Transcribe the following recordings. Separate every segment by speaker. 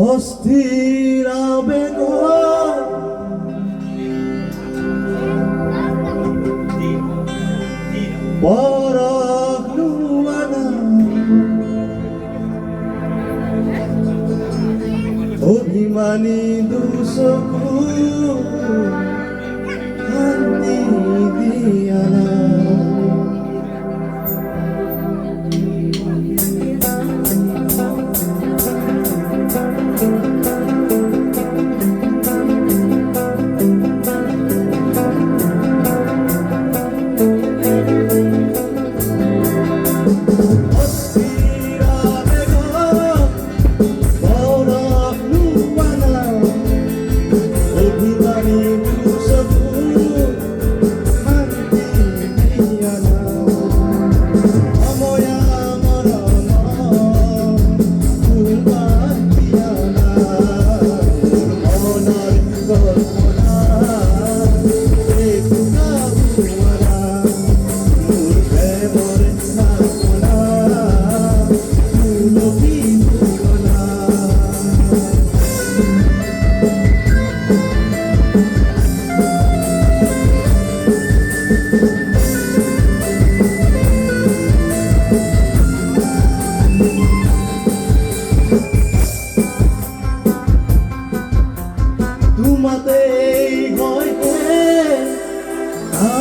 Speaker 1: অস্থির আবেগ পরখ লুয়ানা অভিমানী দুসকু শান্তি দিয়ানা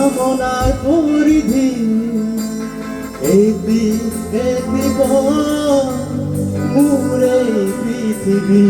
Speaker 1: কামনা করিধি এই দিব মোরে পৃথিবী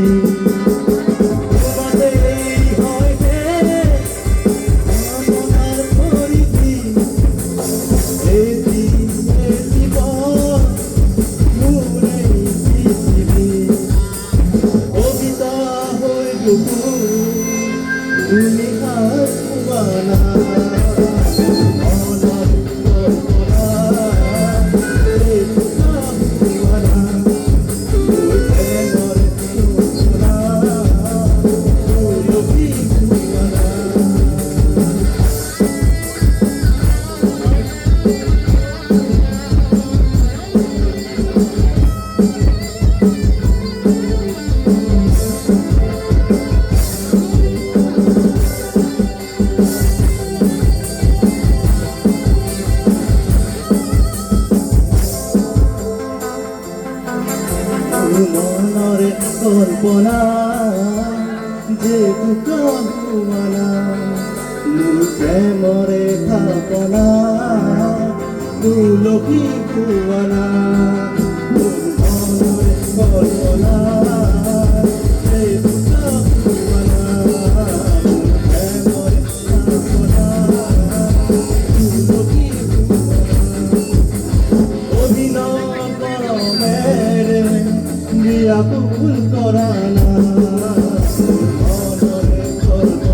Speaker 1: মনরে কল্পনা যে দুঃখমানা মোৰ প্ৰেমৰে ভাৱনা তুলসী খুৱানা মোৰ মনৰে কল্পনা যে দুঃখমানা মোৰ প্ৰেমৰে ভাৱনা তুলসী অভিনয় কৰমেৰে দিয়া কুকুল কৰানা মনৰে কল্পনা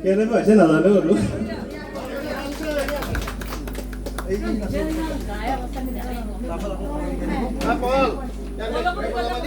Speaker 1: Kaya na ba? Siya nalalo, no? Apol!